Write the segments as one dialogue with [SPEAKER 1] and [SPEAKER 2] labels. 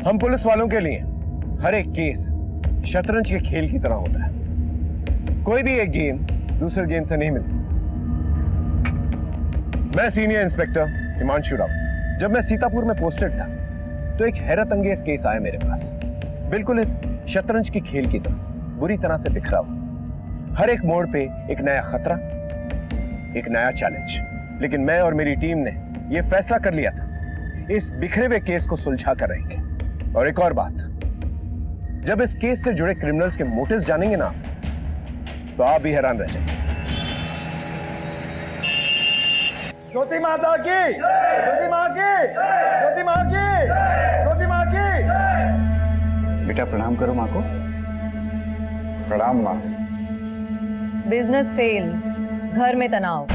[SPEAKER 1] हम पुलिस वालों के लिए हर एक केस शतरंज के खेल की तरह होता है। कोई भी एक गेम दूसरे गेम से नहीं मिलती। मैं सीनियर इंस्पेक्टर हिमांशु रावत। जब मैं सीतापुर में पोस्टेड था तो एक हैरत अंगेज केस आया मेरे पास, बिल्कुल इस शतरंज की खेल की तरह, बुरी तरह से बिखरा हुआ। हर एक मोड़ पे एक नया खतरा, एक नया चैलेंज। लेकिन मैं और मेरी टीम ने यह फैसला कर लिया था, इस बिखरे हुए केस को सुलझा कर रहेंगे। और एक और बात, जब इस केस से जुड़े क्रिमिनल्स के मोटिव्स जानेंगे ना तो आप भी हैरान रह जाएंगे।
[SPEAKER 2] ज्योति माता की, ज्योति माँ की, ज्योति माँ की, ज्योति माँ की।
[SPEAKER 3] बेटा प्रणाम करो माँ को। प्रणाम माँ।
[SPEAKER 4] बिजनेस फेल, घर में तनाव।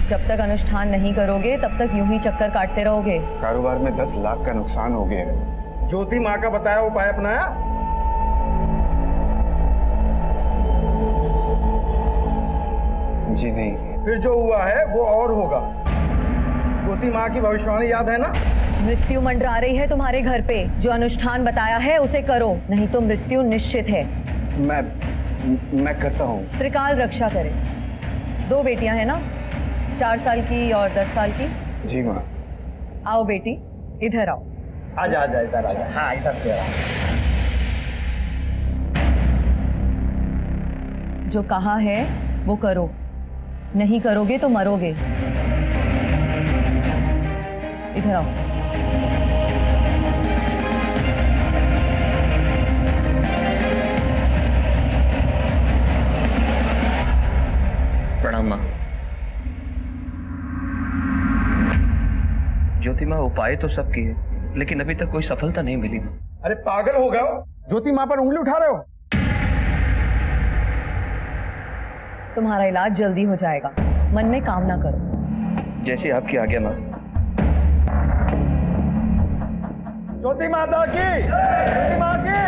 [SPEAKER 4] जब तक अनुष्ठान नहीं करोगे तब तक यूं ही चक्कर काटते रहोगे।
[SPEAKER 3] कारोबार में 10 लाख का नुकसान हो गया है।
[SPEAKER 2] ज्योति माँ का बताया उपाय अपनाया?
[SPEAKER 3] जी नहीं।
[SPEAKER 2] फिर जो हुआ है वो और होगा। ज्योति माँ की भविष्यवाणी याद है ना?
[SPEAKER 4] मृत्यु मंडरा रही है तुम्हारे घर पे। जो अनुष्ठान बताया है उसे करो, नहीं तो मृत्यु निश्चित है।
[SPEAKER 3] मैं करता हूँ।
[SPEAKER 4] त्रिकाल रक्षा करे। 2 बेटियां हैं ना, 4 साल की और 10 साल की।
[SPEAKER 3] जी माँ।
[SPEAKER 4] आओ बेटी, इधर आओ।
[SPEAKER 2] आजा आजा, इधर आजा। हाँ, इधर से आ।
[SPEAKER 4] जो कहा है वो करो, नहीं करोगे तो मरोगे। इधर आओ।
[SPEAKER 5] प्रणाम माँ। ज्योति माँ, उपाय तो सब किए लेकिन अभी तक कोई सफलता नहीं मिली माँ।
[SPEAKER 2] अरे पागल हो गए हो? ज्योति माँ पर उंगली उठा रहे हो?
[SPEAKER 4] तुम्हारा इलाज जल्दी हो जाएगा, मन में कामना करो।
[SPEAKER 5] जैसी आपकी आज्ञा माँ।
[SPEAKER 2] ज्योति माता की, ज्योति माँ की।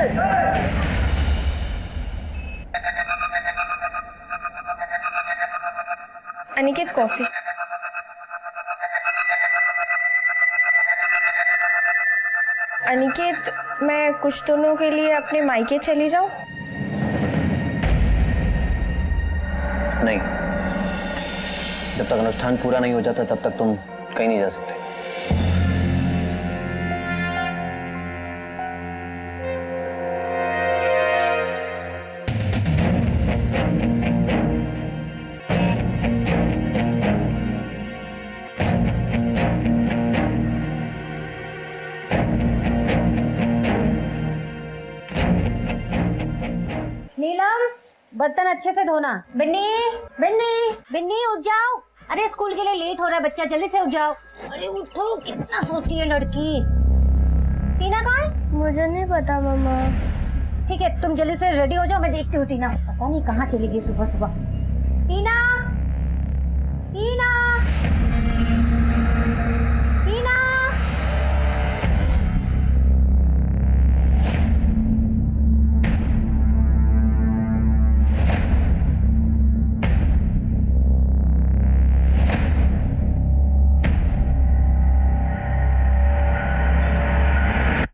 [SPEAKER 6] अनिकेत कॉफी। अनिकेत, मैं कुछ दिनों के लिए अपने मायके चली जाऊं?
[SPEAKER 5] नहीं, जब तक अनुष्ठान पूरा नहीं हो जाता तब तक तुम कहीं नहीं जा सकते।
[SPEAKER 7] नीलम, बर्तन अच्छे से धोना। बिन्नी, बिन्नी, बिन्नी उठ जाओ। अरे स्कूल के लिए लेट हो रहा है बच्चा, जल्दी से उठ जाओ। अरे उठो, कितना सोती है लड़की। टीना कहाँ है?
[SPEAKER 6] मुझे नहीं पता मम्मा।
[SPEAKER 7] ठीक है, तुम जल्दी से रेडी हो जाओ, मैं देखती हूँ टीना। पता नहीं कहाँ चली गई सुबह सुबह। टीना, टीना, टीना।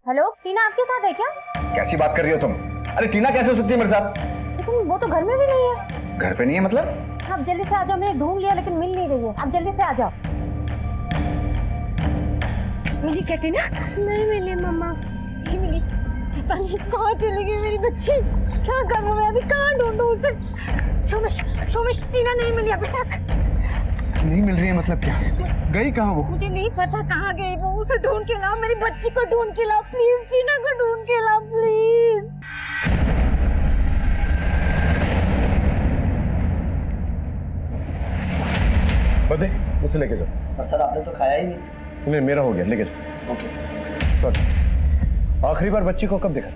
[SPEAKER 7] हेलो, टीना आपके साथ है क्या?
[SPEAKER 3] कैसी बात कर रही हो तुम? अरे टीना कैसे हो सकती है मेरे साथ?
[SPEAKER 7] लेकिन वो तो घर में भी नहीं है।
[SPEAKER 3] घर पे नहीं है मतलब?
[SPEAKER 7] आप जल्दी से आ जाओ, मैंने ढूंढ लिया लेकिन मिल नहीं रही है। आप जल्दी से आ जाओ। मिली क्या टीना?
[SPEAKER 6] नहीं मिली मम्मा।
[SPEAKER 7] नहीं मिली। पता नहीं कहाँ चली गई मेरी बच्ची। क्या करूँ मैं अभी, कहाँ ढूंढूं उसे? शोमिश, शोमिश, टीना नहीं मिली अभी तक।
[SPEAKER 3] नहीं मिल रही है मतलब क्या? गई कहाँ वो?
[SPEAKER 7] मुझे नहीं पता कहाँ गई वो। उसे ढूंढ के लाओ, मेरी बच्ची को ढूंढ के लाओ प्लीज। टीना को ढूंढ के लाओ प्लीज।
[SPEAKER 1] बदे, मुझसे लेके जाओ।
[SPEAKER 5] पर सर आपने तो खाया ही नहीं।
[SPEAKER 1] नहीं, मेरा हो गया, लेके जाओ।
[SPEAKER 5] Okay sir.
[SPEAKER 1] सर, आखिरी बार बच्ची को कब देखा?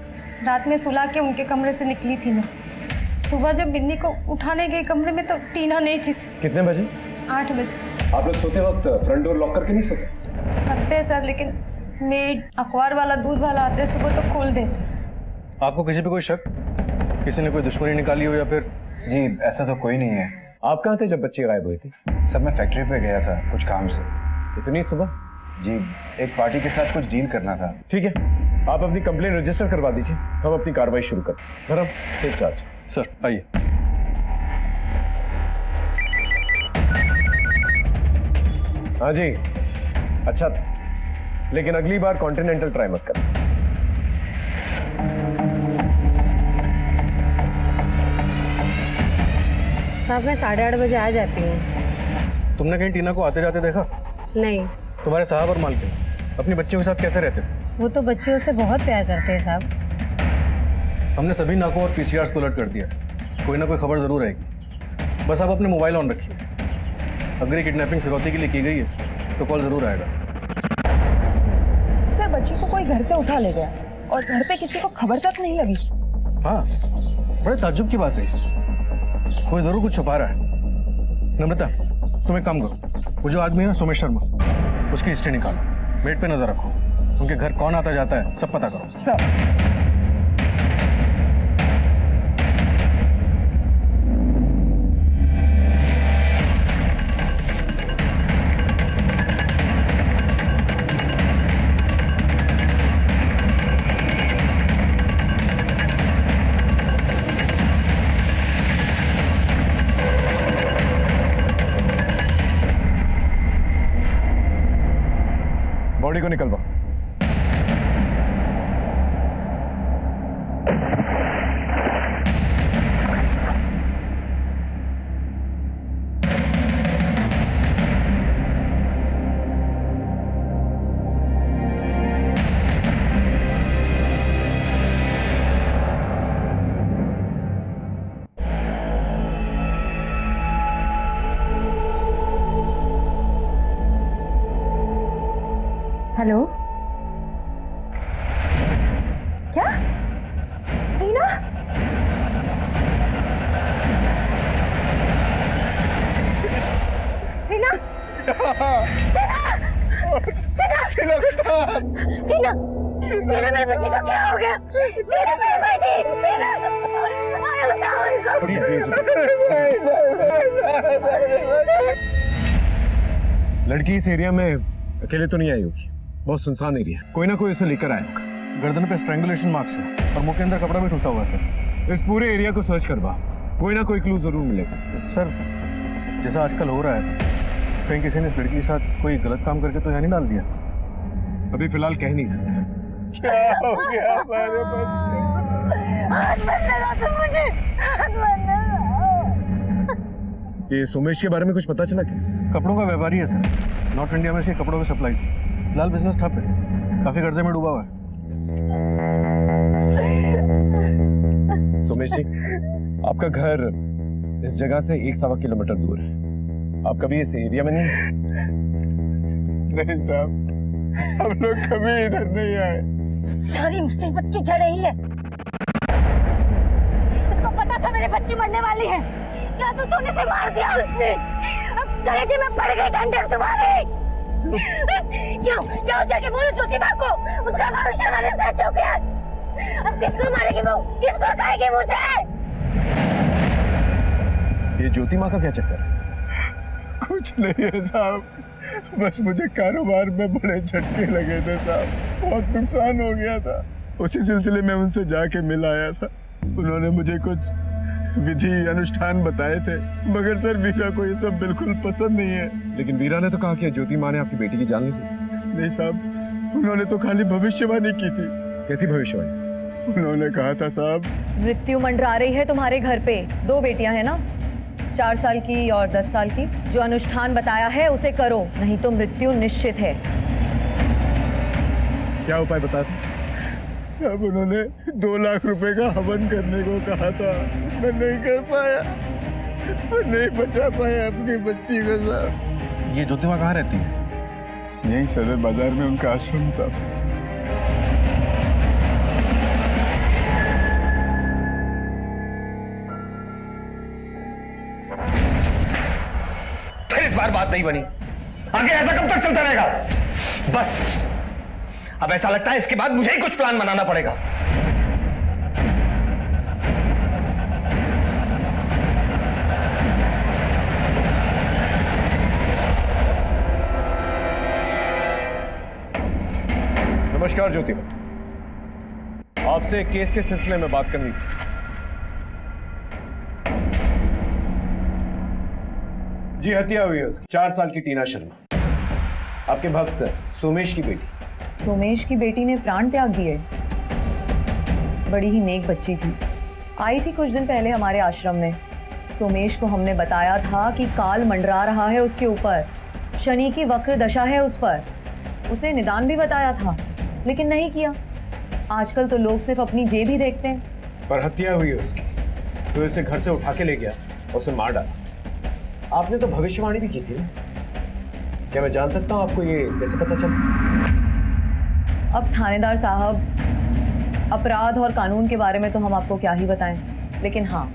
[SPEAKER 6] रात में सुला के उनके कमरे से निकली थी मैं। सुबह जब बिन्नी को उठाने गई कमरे में तो टीना नहीं थी।
[SPEAKER 1] कितने बजे?
[SPEAKER 6] 8 बजे।
[SPEAKER 1] आप लोग सोते वक्त फ्रंट डोर लॉक करके नहीं सोते?
[SPEAKER 6] करते सर, लेकिन मेड अखबार वाला दूध वाला आते सुबह तो खोल देते।
[SPEAKER 8] आपको किसी पे कोई शक? किसी ने कोई दुश्मनी निकाली हो या फिर?
[SPEAKER 3] जी ऐसा तो कोई नहीं है।
[SPEAKER 1] आप कहाँ थे जब बच्ची गायब हुई थी?
[SPEAKER 3] सर मैं फैक्ट्री पे गया था कुछ काम से।
[SPEAKER 1] इतनी सुबह?
[SPEAKER 3] जी एक पार्टी के साथ कुछ डील करना था।
[SPEAKER 1] ठीक है, आप अपनी कंप्लेंट रजिस्टर करवा दीजिए, हम अपनी कार्रवाई शुरू करते हैं। धर्म, टेक चार्ज।
[SPEAKER 8] सर आइए।
[SPEAKER 1] हाँ जी, अच्छा था, लेकिन अगली बार कॉन्टिनेंटल ट्राई मत करना।
[SPEAKER 6] साहब मैं 8:30 बजे आ जाती हूँ।
[SPEAKER 8] तुमने कहीं टीना को आते जाते देखा?
[SPEAKER 6] नहीं,
[SPEAKER 8] तुम्हारे साहब और मालकिन अपनी बच्चियों के साथ कैसे रहते थे?
[SPEAKER 6] वो तो बच्चियों से बहुत प्यार करते हैं साहब।
[SPEAKER 8] हमने सभी नाकों और पीसीआर को अलर्ट कर दिया, कोई ना कोई खबर जरूर आएगी। बस आप अपने मोबाइल ऑन रखिए, अगर ये किडनैपिंग फिरौती के लिए की गई है तो कॉल जरूर आएगा।
[SPEAKER 9] सर बच्ची को कोई घर से उठा ले गया और घर पे किसी को खबर तक नहीं लगी।
[SPEAKER 8] हाँ, बड़े ताज्जुब की बात है, कोई जरूर कुछ छुपा रहा है। नम्रता, तुम एक काम करो, वो जो आदमी है ना सोमेश शर्मा, उसकी हिस्ट्री निकालो, बेड पे नजर रखो, उनके घर कौन आता जाता है सब पता करो।
[SPEAKER 9] सर
[SPEAKER 1] बॉडी को निकलवा।
[SPEAKER 9] हेलो, क्या टीना? टीना,
[SPEAKER 2] टीना बेटा,
[SPEAKER 7] टीना, टीना मेरी बच्ची को क्या हो गया? टीना मेरी बेटी, टीना, अरे उठाओ उसको।
[SPEAKER 1] लड़की इस एरिया में अकेले तो नहीं आई होगी, बहुत सुनसान एरिया, कोई ना कोई उसे लेकर आया होगा।
[SPEAKER 8] गर्दन पे स्ट्रैंगुलेशन मार्क्स है और मुंह के अंदर कपड़ा भी ठूसा हुआ है सर।
[SPEAKER 1] इस पूरे एरिया को सर्च करवा, कोई ना कोई क्लू जरूर मिलेगा।
[SPEAKER 8] सर जैसा आजकल हो रहा है, कहीं किसी ने इस लड़की के साथ कोई गलत काम करके तो यहाँ नहीं डाल दिया?
[SPEAKER 1] अभी फिलहाल कह नहीं सकते।
[SPEAKER 2] क्या हो गया हमारे बच्चे?
[SPEAKER 7] हाथ मत लगा तुम मुझे, हाथ मत लगा।
[SPEAKER 1] ये सोमेश के बारे में कुछ पता चला क्या?
[SPEAKER 8] कपड़ों का व्यापारी है सर, नॉर्थ इंडिया में इसके कपड़ों की सप्लाई थी। फिलहाल बिजनेस ठप है, काफी कर्जे में डूबा हुआ है।
[SPEAKER 1] सोमेश जी, आपका घर इस जगह से 1-1.25 किलोमीटर दूर है, आप कभी इस एरिया में नहीं?
[SPEAKER 2] नहीं साहब, हम लोग कभी इधर नहीं आए।
[SPEAKER 7] सारी मुसीबत की जड़ यही है। उसको पता था मेरे बच्चे मरने वाली है, जादू टोने से मार दिया उसने। अब कलेजे में पड़ गई डंडे तुम्हारे। जाओ जाके बोलो ज्योति माँ को, उसका भविष्य वाले सच हो गया। अब किसको मारेगी वो, किसको खाएगी मुझे?
[SPEAKER 1] ये ज्योति माँ का क्या चक्कर है?
[SPEAKER 2] कुछ नहीं है साहब, बस मुझे कारोबार में बड़े झटके लगे थे साहब, बहुत नुकसान हो गया था। उसी सिलसिले में उनसे जाके मिल आया था। उन्होंने मुझे कुछ विधि अनुष्ठान बताए थे, मगर सर वीरा को ये सब बिल्कुल पसंद नहीं है।
[SPEAKER 1] लेकिन वीरा ने तो कहा कि ज्योति माँ ने आपकी बेटी की जान ली थी।
[SPEAKER 2] नहीं साहब, उन्होंने तो खाली भविष्यवाणी की थी।
[SPEAKER 1] कैसी भविष्यवाणी?
[SPEAKER 2] उन्होंने कहा था साहब,
[SPEAKER 4] मृत्यु मंडरा रही है तुम्हारे घर पे। 2 बेटियां हैं ना, 4 साल की और 10 साल की। जो अनुष्ठान बताया है उसे करो, नहीं तो मृत्यु निश्चित है।
[SPEAKER 1] क्या उपाय बता थे?
[SPEAKER 2] साहब उन्होंने 2 लाख रुपए का हवन करने को कहा था, मैं नहीं कर पाया, मैं नहीं बचा पाया अपनी बच्ची को साहब।
[SPEAKER 8] ये ज्योति माँ कहाँ रहती है?
[SPEAKER 2] यही सदर बाजार में उनका आश्रम है साहब।
[SPEAKER 5] फिर इस बार बात नहीं बनी, आगे ऐसा कब तक चलता रहेगा? बस अब ऐसा लगता है इसके बाद मुझे ही कुछ प्लान बनाना पड़ेगा।
[SPEAKER 1] नमस्कार ज्योति माँ, आपसे एक केस के सिलसिले में बात करनी थी। जी, हत्या हुई है उसकी, 4 साल की टीना शर्मा, आपके भक्त सोमेश की बेटी।
[SPEAKER 4] सोमेश की बेटी ने प्राण त्याग दिए। बड़ी ही नेक बच्ची थी, आई थी कुछ दिन पहले हमारे आश्रम में। सोमेश को हमने बताया था कि काल मंडरा रहा है उसके ऊपर, शनि की वक्र दशा है उस पर। उसे निदान भी बताया था, लेकिन नहीं किया। आजकल तो लोग सिर्फ अपनी जेब ही देखते हैं।
[SPEAKER 1] पर हत्या हुई है उसकी, तो उसे घर से उठा के ले गया और उसे मार डाला। आपने तो भविष्यवाणी भी की थी ना? क्या मैं जान सकता हूं आपको ये कैसे पता चला?
[SPEAKER 4] अब थानेदार साहब, अपराध और कानून के बारे में तो हम आपको क्या ही बताएं, लेकिन हाँ,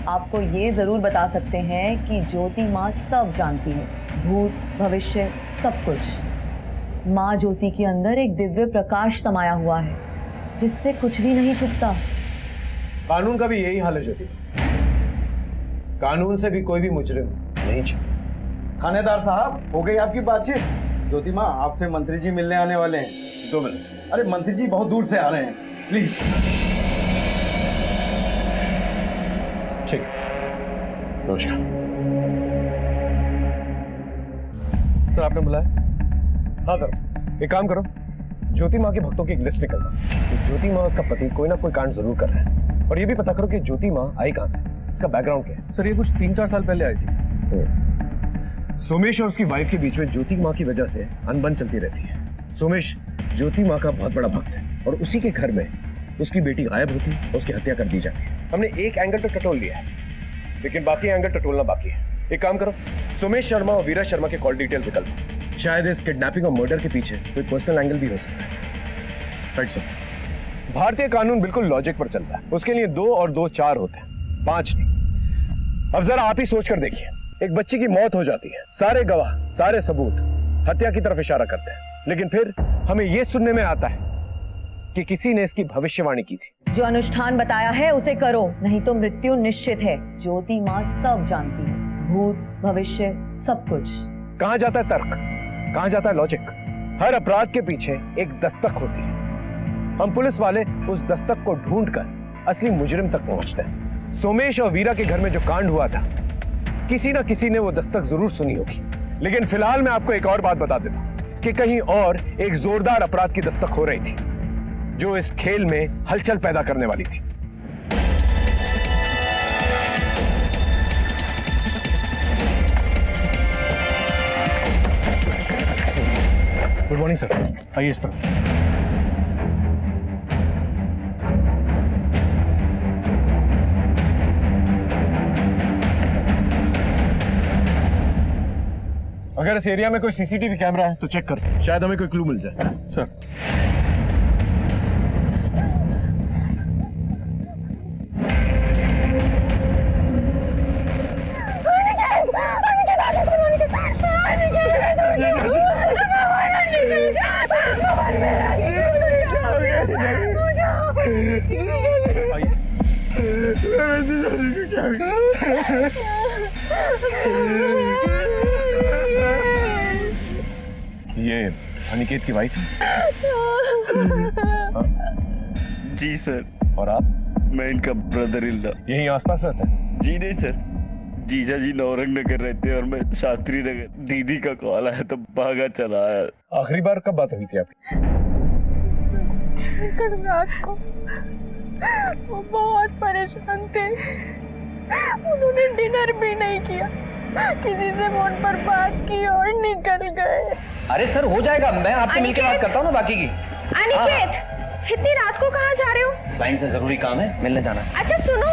[SPEAKER 4] आपको ये जरूर बता सकते हैं कि ज्योति माँ सब जानती है, भूत भविष्य सब कुछ। माँ ज्योति के अंदर एक दिव्य प्रकाश समाया हुआ है, जिससे कुछ भी नहीं छुपता।
[SPEAKER 1] कानून का भी यही हाल है ज्योति, कानून से भी कोई भी मुजरिम नहीं छुपता।
[SPEAKER 3] थानेदार साहब, हो गई आपकी बातचीत? ज्योति माँ, आपसे मंत्री जी मिलने आने वाले हैं।
[SPEAKER 1] 2 मिनट।
[SPEAKER 3] अरे मंत्री जी बहुत दूर से आ रहे हैं, प्लीज।
[SPEAKER 1] ठीक है, नमस्कार।
[SPEAKER 8] सर आपने बुलाया?
[SPEAKER 1] हाँ सर, एक काम करो, ज्योति माँ के भक्तों की एक लिस्ट निकलवा। तो ज्योति माँ उसका पति कोई ना कोई कांड जरूर कर रहा है, और ये भी पता करो कि ज्योति माँ आई कहाँ से, इसका बैकग्राउंड क्या है।
[SPEAKER 8] सर ये कुछ 3-4 साल पहले आई थी।
[SPEAKER 1] सोमेश और उसकी वाइफ के बीच में ज्योति माँ की वजह से अनबन चलती रहती है। सोमेश ज्योति माँ का बहुत बड़ा भक्त है, और उसी के घर में उसकी बेटी गायब होती है और उसकी हत्या कर दी जाती है। हमने एक एंगल तो टटोल लिया है, लेकिन बाकी एंगल टटोलना बाकी है। एक काम करो, सोमेश शर्मा और वीरा शर्मा के कॉल डिटेल्स निकल। शायद इस किडनैपिंग और मर्डर के पीछे कोई पर्सनल एंगल भी हो सकता है। Right sir. भारतीय कानून बिल्कुल लॉजिक पर चलता है, उसके लिए 2 और 2 4 होते हैं, 5 नहीं। अब जरा आप ही सोच कर देखिए, एक बच्ची की मौत हो जाती है, सारे गवाह सारे सबूत हत्या की तरफ इशारा करते हैं, लेकिन फिर हमें यह सुनने में आता है कि किसी ने इसकी भविष्यवाणी की थी।
[SPEAKER 4] जो अनुष्ठान बताया है उसे करो, नहीं तो मृत्यु निश्चित है। ज्योति माँ सब जानती है, भूत भविष्य सब कुछ।
[SPEAKER 1] कहां जाता है तर्क, कहां जाता है लॉजिक? हर अपराध के पीछे एक दस्तक होती है। हम पुलिस वाले उस दस्तक को ढूंढकर असली मुजरिम तक पहुंचते हैं। सोमेश और वीरा के घर में जो कांड हुआ था, किसी ना किसी ने वो दस्तक जरूर सुनी होगी। लेकिन फिलहाल मैं आपको एक और बात बता देता हूं कि कहीं और एक जोरदार अपराध की दस्तक हो रही थी, जो इस खेल में हलचल पैदा करने वाली थी।
[SPEAKER 8] गुड मॉर्निंग सर, आइए इस तरफ।
[SPEAKER 1] अगर इस एरिया में कोई सीसीटीवी कैमरा है तो चेक कर, शायद हमें कोई क्लू मिल जाए।
[SPEAKER 8] सर
[SPEAKER 1] ये अनिकेत की वाइफ है?
[SPEAKER 5] जी सर।
[SPEAKER 1] और आप?
[SPEAKER 5] मैं इनका ब्रदर इन लॉ।
[SPEAKER 1] यहीं आसपास रहते हैं?
[SPEAKER 5] जी नहीं सर, जीजा जी नौरंग नगर रहते हैं और मैं शास्त्री नगर। दीदी का कॉल आया तो भागा चला आया।
[SPEAKER 1] आखिरी बार कब बात हुई थी आपकी?
[SPEAKER 6] कल रात को वो बहुत परेशान थे, उन्होंने डिनर भी नहीं किया, किसी से फोन पर बात की और निकल गए।
[SPEAKER 5] अरे सर हो जाएगा, मैं आपसे मिलकर बात करता हूँ ना बाकी की।
[SPEAKER 6] अनिकेत, इतनी रात को कहाँ जा रहे हो?
[SPEAKER 5] क्लाइंट से जरूरी काम है, मिलने जाना है।
[SPEAKER 6] अच्छा सुनो,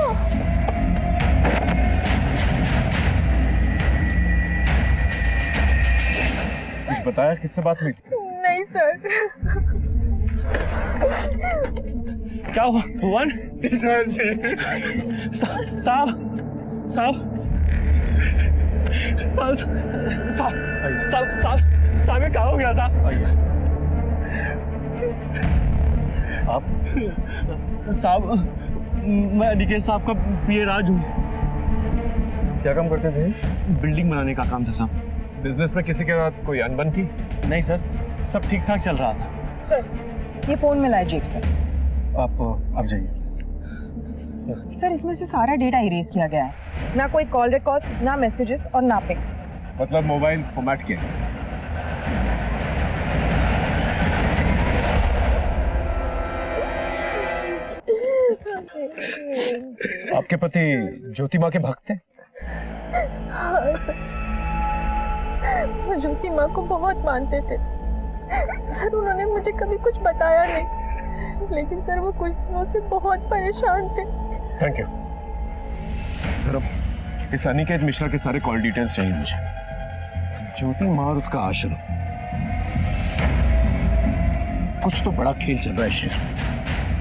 [SPEAKER 1] कुछ बताया, किससे बात हुई थी?
[SPEAKER 6] नहीं सर।
[SPEAKER 5] क्या हुआ भुवन? साहब साहब साहब क्या हो गया साहब?
[SPEAKER 8] आप?
[SPEAKER 5] साहब मैं अनिकेत साहब का पीए राज हूँ।
[SPEAKER 8] क्या काम करते थे?
[SPEAKER 5] बिल्डिंग बनाने का काम था साहब।
[SPEAKER 1] बिजनेस में किसी के साथ कोई अनबन थी?
[SPEAKER 5] नहीं सर, सब ठीक ठाक चल रहा था।
[SPEAKER 9] सर ये फोन मिला है जेब से।
[SPEAKER 8] आप जाइए।
[SPEAKER 9] सर इसमें से सारा डेटा इरेज किया गया है, ना कोई कॉल रिकॉर्ड्स, ना मैसेजेस और ना पिक्स।
[SPEAKER 1] मतलब मोबाइल फॉर्मेट किया। आपके पति ज्योति माँ के भक्त थे?
[SPEAKER 6] हाँ सर, वो ज्योति माँ को बहुत मानते थे सर। उन्होंने मुझे कभी कुछ बताया नहीं, लेकिन सर वो कुछ दिनों से बहुत परेशान थे।
[SPEAKER 1] Thank you. इस अनिकेत मिश्रा के सारे कॉल डिटेल्स चाहिए मुझे। ज्योति माँ और उसका आश्रम, कुछ तो बड़ा खेल चल रहा है शहर।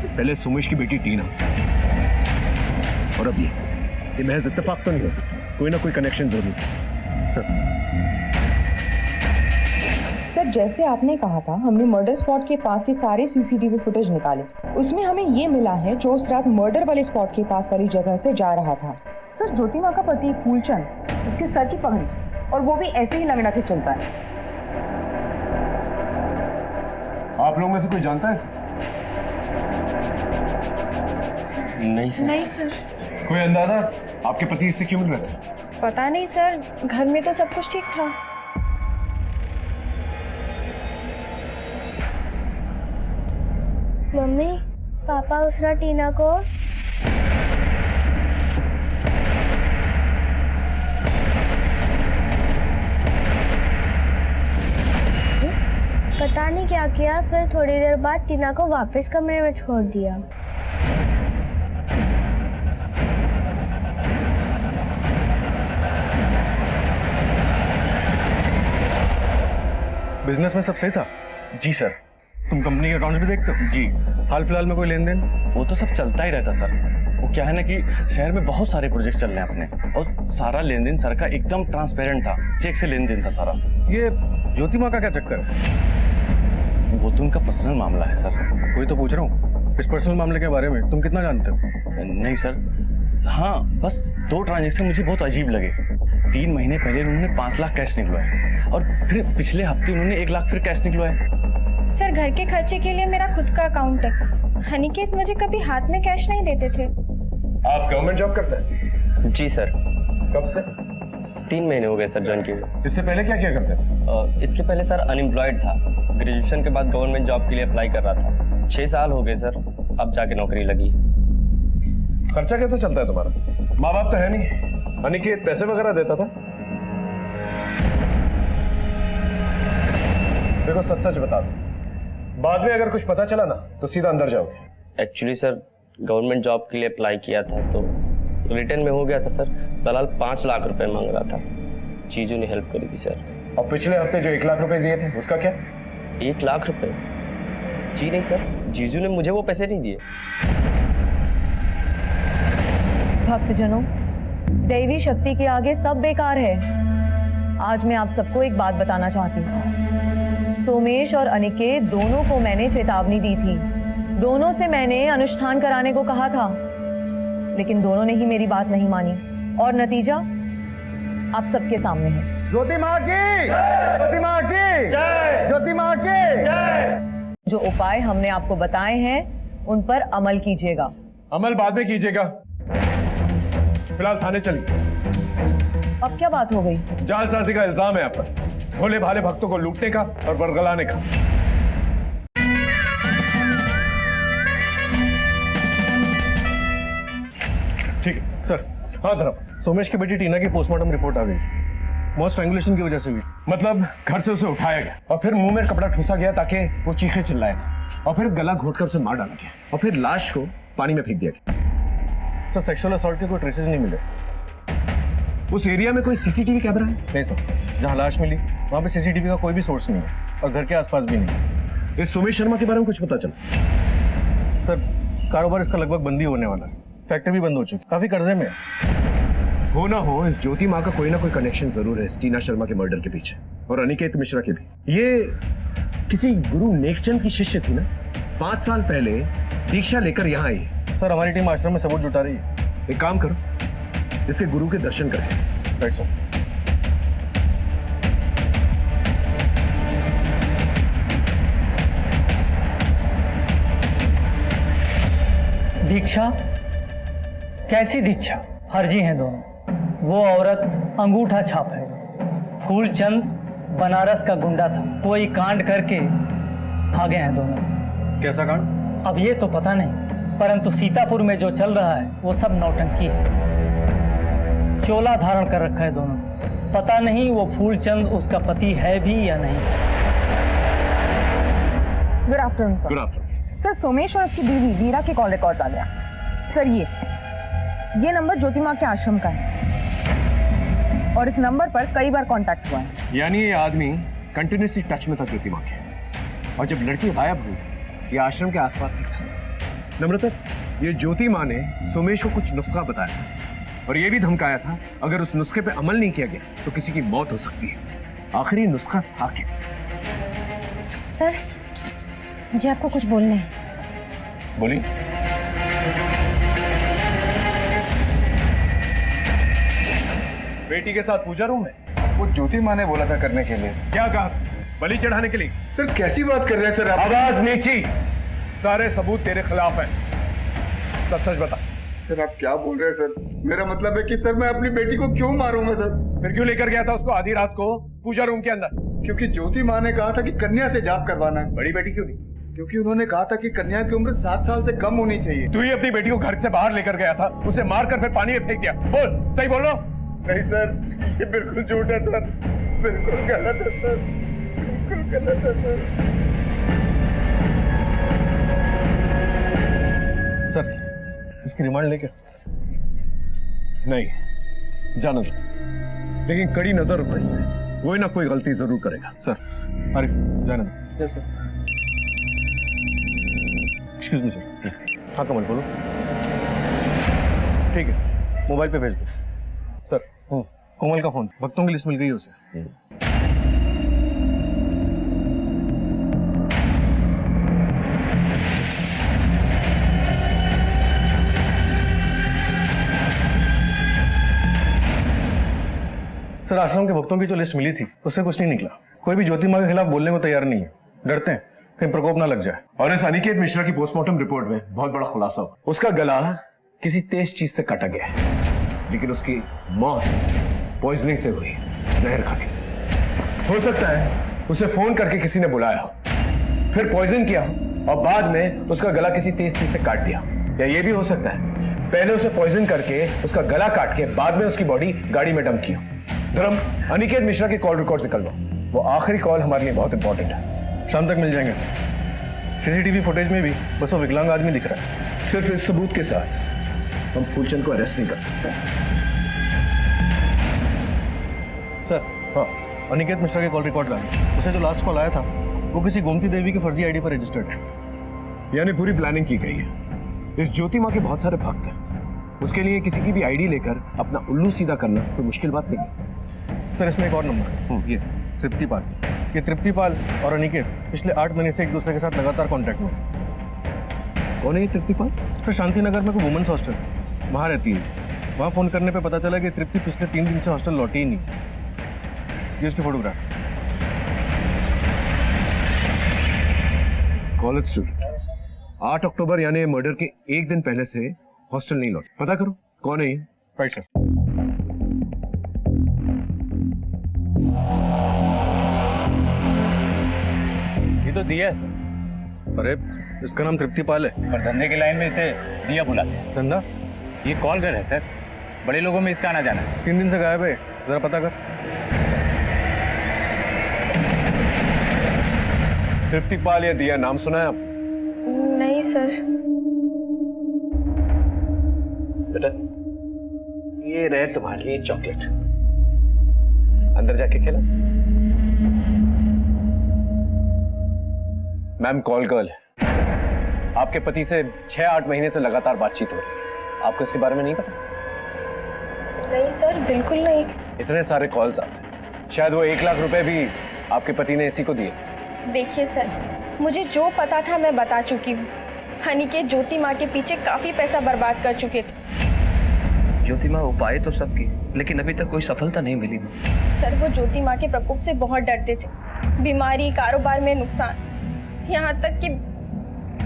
[SPEAKER 1] पहले सुमेश की बेटी टीना, और अब ये महज इत्तेफाक तो नहीं हो सकता, कोई ना कोई कनेक्शन जरूर है।
[SPEAKER 9] सर जैसे आपने कहा था, हमने मर्डर स्पॉट के पास के सारे सीसीटीवी फुटेज निकाले। उसमें हमें ये मिला है जो उस रात मर्डर वाले स्पॉट के पास वाली जगह से जा रहा था। सर ज्योति माँ का पति फूलचंद, उसके सर की पगड़ी, और वो भी ऐसे ही लंगड़ा के चलता है।
[SPEAKER 1] आप लोगों में से कोई जानता है इसे?
[SPEAKER 5] नहीं सर।
[SPEAKER 6] नहीं सर।
[SPEAKER 1] कोई अंदाजा आपके पति इससे क्यों मिल रहे थे?
[SPEAKER 6] पता नहीं सर, घर में तो सब कुछ ठीक था।
[SPEAKER 10] मम्मी, पापा उस रात टीना को पता नहीं क्या किया, फिर थोड़ी देर बाद टीना को वापस कमरे में छोड़ दिया।
[SPEAKER 8] बिजनेस में सब सही था?
[SPEAKER 5] जी सर।
[SPEAKER 8] तुम कंपनी के अकाउंट्स भी देखते हो?
[SPEAKER 5] जी।
[SPEAKER 8] हाल फिलहाल में कोई लेन देन?
[SPEAKER 5] वो तो सब चलता ही रहता सर। वो क्या है ना कि शहर में बहुत सारे प्रोजेक्ट चल रहे हैं अपने, और सारा लेन देन सर का एकदम ट्रांसपेरेंट था, चेक से लेन देन था सारा।
[SPEAKER 8] ये ज्योति माँ का क्या चक्कर है?
[SPEAKER 5] वो तो उनका पर्सनल मामला है सर।
[SPEAKER 8] वही तो पूछ रहा हूँ, इस पर्सनल मामले के बारे में तुम कितना जानते हो?
[SPEAKER 5] नहीं सर, हाँ बस 2 ट्रांजेक्शन मुझे बहुत अजीब लगे। 3 महीने पहले उन्होंने 5 लाख कैश निकलवाए, और फिर पिछले हफ्ते उन्होंने 1 लाख फिर कैश निकलवाए।
[SPEAKER 6] सर घर के खर्चे के लिए मेरा खुद का अकाउंट है। अनिकेत मुझे कभी हाथ में कैश नहीं देते थे।
[SPEAKER 1] आप गवर्नमेंट जॉब करते हैं?
[SPEAKER 11] जी सर।
[SPEAKER 1] कब से?
[SPEAKER 11] 3 महीने हो गए सर ज्वाइन किए हुए।
[SPEAKER 1] इससे पहले क्या किया करते थे?
[SPEAKER 11] इसके पहले सर अनएम्प्लॉयड था। ग्रेजुएशन के बाद गवर्नमेंट जॉब के लिए अप्लाई कर रहा था। 6 साल हो गए सर, अब जाके नौकरी लगी।
[SPEAKER 1] खर्चा कैसा चलता है तुम्हारा? माँ बाप तो है नहीं, अनिकेत पैसे वगैरह देता था? देखो सच सच बता दो, बाद में अगर कुछ पता चला ना तो सीधा अंदर जाओगे।
[SPEAKER 11] एक्चुअली सर गवर्नमेंट जॉब के लिए अप्लाई किया था तो रिटर्न में हो गया था सर। दलाल 5 लाख रुपए मांग रहा था, चीजों ने हेल्प करी थी सर।
[SPEAKER 1] और पिछले हफ्ते जो 1 लाख रुपए दिए थे उसका क्या?
[SPEAKER 11] 1 लाख रुपए? जी नहीं सर, जीजू ने मुझे वो पैसे नहीं दिए।
[SPEAKER 4] भक्तजनों, दैवी शक्ति के आगे सब बेकार है। आज मैं आप सबको एक बात बताना चाहती हूँ। सोमेश और अनिकेत दोनों को मैंने चेतावनी दी थी, दोनों से मैंने अनुष्ठान कराने को कहा था, लेकिन दोनों ने ही मेरी बात नहीं मानी, और नतीजा आप सबके सामने है।
[SPEAKER 3] ज्योति माँ की, ज्योति माँ की जय, ज्योति माँ की जय।
[SPEAKER 4] जो उपाय हमने आपको बताए हैं उन पर अमल कीजिएगा।
[SPEAKER 1] अमल बाद में कीजिएगा, फिलहाल थाने चलिए।
[SPEAKER 4] अब क्या बात हो गई?
[SPEAKER 1] जालसाजी का इल्जाम है आप पर, भोले भाले भक्तों को लूटने का और बरगलाने का।
[SPEAKER 8] ठीक है
[SPEAKER 1] सर। हाँ धर्म,
[SPEAKER 8] सोमेश की बेटी टीना की पोस्टमार्टम रिपोर्ट आ गई थी। मौत स्ट्रैंगुलेशन की वजह से हुई थी।
[SPEAKER 1] मतलब घर से उसे उठाया गया और फिर मुंह में कपड़ा ठूसा गया ताकि वो चीखे चिल्लाए ना, और फिर गला घोटकर उसे मार डाला गया, और फिर लाश को पानी में फेंक दिया गया।
[SPEAKER 8] सर सेक्सुअल असॉल्ट के कोई ट्रेसेस नहीं मिले।
[SPEAKER 1] उस एरिया में कोई सीसीटीवी कैमरा है?
[SPEAKER 8] नहीं सर, जहाँ लाश मिली वहाँ पे सीसीटीवी का कोई भी सोर्स नहीं है, और घर के आसपास भी नहीं।
[SPEAKER 1] इस सुमेश शर्मा के बारे में कुछ पता चला?
[SPEAKER 8] सर कारोबार इसका लगभग बंद ही होने वाला है, फैक्ट्री भी बंद हो चुकी, काफी कर्जे में है।
[SPEAKER 1] हो ना हो, इस ज्योति माँ का कोई ना कोई कनेक्शन जरूर है इस टीना शर्मा के मर्डर के पीछे, और अनिकेत मिश्रा के भी। ये किसी गुरु नेकचंद की शिष्य थी ना, 5 साल पहले दीक्षा लेकर यहाँ आई।
[SPEAKER 8] सर हमारी टीम आश्रम में सबूत जुटा रही है।
[SPEAKER 1] एक काम करो, इसके गुरु के दर्शन करें।
[SPEAKER 8] Right sir.
[SPEAKER 12] दीक्षा? कैसी दीक्षा? फर्जी हैं दोनों। वो औरत अंगूठा छाप है, फूलचंद बनारस का गुंडा था। कोई कांड करके भागे हैं दोनों।
[SPEAKER 8] कैसा कांड?
[SPEAKER 12] अब ये तो पता नहीं, परंतु सीतापुर में जो चल रहा है वो सब नौटंकी है। चोला धारण कर रखा है दोनों ने। पता नहीं वो फूलचंद उसका पति है भी या नहीं।
[SPEAKER 9] Good afternoon sir.
[SPEAKER 1] Good afternoon.
[SPEAKER 9] Sir Somesh और उसकी बीवी वीरा के कॉल रिकॉर्ड्स आ गया। सर ये नंबर ज्योतिमा के आश्रम का है और इस नंबर पर कई बार कांटेक्ट हुआ है।
[SPEAKER 1] यानी ये आदमी कंटिन्यूसली टच में था ज्योतिमा के, और जब लड़की गायब हुई ये आश्रम के आसपास ही था। नम्रता, ये ज्योतिमा ने सोमेश को कुछ नुस्खा बताया और ये भी धमकाया था अगर उस नुस्खे पे अमल नहीं किया गया तो किसी की मौत हो सकती है। आखिर ये नुस्खा था क्या?
[SPEAKER 7] सर मुझे आपको कुछ बोलना है।
[SPEAKER 1] बोली। बेटी के साथ पूजा रूम में?
[SPEAKER 2] वो ज्योति माँ ने बोला था करने के लिए।
[SPEAKER 1] क्या कहा? बलि चढ़ाने के लिए?
[SPEAKER 2] सर कैसी बात कर रहे हैं सर आप?
[SPEAKER 1] आवाज नीची। सारे सबूत तेरे खिलाफ हैं। सच सच बता।
[SPEAKER 2] सर आप क्या बोल रहे हैं सर? मेरा मतलब है कि सर मैं अपनी बेटी को क्यों मारूंगा सर?
[SPEAKER 1] फिर क्यों लेकर गया था उसको आधी रात को पूजा रूम के अंदर?
[SPEAKER 2] क्योंकि ज्योति माँ ने कहा था कि कन्या से जाप करवाना है।
[SPEAKER 1] बड़ी बेटी क्यों नहीं?
[SPEAKER 2] क्योंकि उन्होंने कहा था कि कन्या की उम्र 7 साल से कम होनी चाहिए।
[SPEAKER 1] तू ही अपनी बेटी को घर से बाहर लेकर गया था, उसे मारकर फिर पानी में फेंक दिया। बोल, सही बोल रहा?
[SPEAKER 2] नहीं सर, ये बिल्कुल झूठ है सर, बिल्कुल गलत है सर, बिल्कुल गलत है सर।
[SPEAKER 8] सर इसकी रिमांड लेके?
[SPEAKER 1] नहीं, जाना दो, लेकिन कड़ी नजर रखो इसमें, कोई ना कोई गलती जरूर करेगा।
[SPEAKER 8] सर आरिफ जाना दो।
[SPEAKER 3] Yes sir.
[SPEAKER 8] Excuse me sir. हाँ कमल बोलो। ठीक है, मोबाइल पे भेज दो। सर कोमल का फोन, भक्तों की लिस्ट मिल गई है उसे। सर आश्रम के भक्तों की जो लिस्ट मिली थी उससे कुछ नहीं निकला। कोई भी ज्योति माँ के खिलाफ बोलने को तैयार नहीं है, डरते हैं कहीं प्रकोप ना लग जाए।
[SPEAKER 1] और इस अनिकेत मिश्रा की पोस्टमार्टम रिपोर्ट में बहुत बड़ा खुलासा हुआ। उसका गला किसी तेज चीज से काटा गया है, लेकिन उसकी मौत पॉइजनिंग से हुई, जहर खा के। हो सकता है उसे फोन करके किसी ने बुलाया हो, फिर पॉइजन किया हो और बाद में उसका गला किसी तेज चीज से काट दिया। या ये भी हो सकता है पहले उसे पॉइजन करके उसका गला काट के बाद में उसकी बॉडी गाड़ी में डंप की हो। धर्म, अनिकेत मिश्रा के कॉल रिकॉर्ड निकलवाओ, वो आखिरी कॉल हमारे लिए बहुत इंपॉर्टेंट है।
[SPEAKER 8] शाम तक मिल जाएंगे सर। सीसीटीवी फुटेज में भी बस वो विकलांग आदमी दिख रहा है।
[SPEAKER 1] सिर्फ इस सबूत के साथ हम फूलचंद को अरेस्ट नहीं कर सकते।
[SPEAKER 8] सर हाँ, अनिकेत मिश्रा के कॉल रिकॉर्ड्स आए। उसे जो लास्ट कॉल आया था वो किसी गोमती देवी की फर्जी आईडी पर रजिस्टर्ड है।
[SPEAKER 1] यानी पूरी प्लानिंग की गई है। इस ज्योति माँ के बहुत सारे भक्त हैं, उसके लिए किसी की भी आईडी लेकर अपना उल्लू सीधा करना कोई मुश्किल बात नहीं है।
[SPEAKER 8] सर इसमें एक और नंबर है, ये तृप्तिपाल। ये तृप्तिपाल और अनिकेत पिछले 8 महीने से एक दूसरे के साथ लगातार कांटेक्ट में।
[SPEAKER 1] कौन है ये तृप्तिपाल?
[SPEAKER 8] फिर शांति नगर में कोई वुमेन्स हॉस्टल वहाँ रहती है। वहाँ फोन करने पे पता चला कि तृप्ति पिछले 3 दिन से हॉस्टल लौटी ही नहीं। ये उसकी फोटोग्राफ।
[SPEAKER 1] कॉलेज स्टूडेंट, 8 अक्टूबर यानी मर्डर के एक दिन पहले से हॉस्टल नहीं लौटे। पता करो कौन है ये।
[SPEAKER 8] Right sir.
[SPEAKER 5] ये तो दिया है सर।
[SPEAKER 8] अरे इसका नाम तृप्तिपाल है।
[SPEAKER 5] और धंधे की लाइन में इसे दिया बुलाते हैं।
[SPEAKER 8] धंधा?
[SPEAKER 5] ये कॉल कर है सर, बड़े लोगों में इसका आना जाना है।
[SPEAKER 8] 3 दिन से गायब है, जरा पता कर।
[SPEAKER 1] तृप्तिपाल या दिया नाम सुना है आप?
[SPEAKER 10] नहीं सर।
[SPEAKER 1] बेटा ये रहे तुम्हारे लिए चॉकलेट, अंदर जाके खेला। मैम कॉल गर्ल, आपके पति से 6-8 महीने से लगातार बातचीत हो रही है, आपको इसके बारे में नहीं पता?
[SPEAKER 10] नहीं सर, बिल्कुल नहीं।
[SPEAKER 1] इतने सारे कॉल्स आते हैं, शायद वो 1 लाख रुपए भी आपके पति ने इसी को दिए थे।
[SPEAKER 10] देखिए सर, मुझे जो पता था मैं बता चुकी हूँ। अनिकेत ज्योति माँ के पीछे काफी पैसा बर्बाद कर चुके थे।
[SPEAKER 13] ज्योति माँ उपाय तो सब की, लेकिन अभी तक कोई सफलता नहीं मिली।
[SPEAKER 10] सर वो ज्योति माँ के प्रकोप से बहुत डरते थे। बीमारी, कारोबार में नुकसान, यहाँ तक कि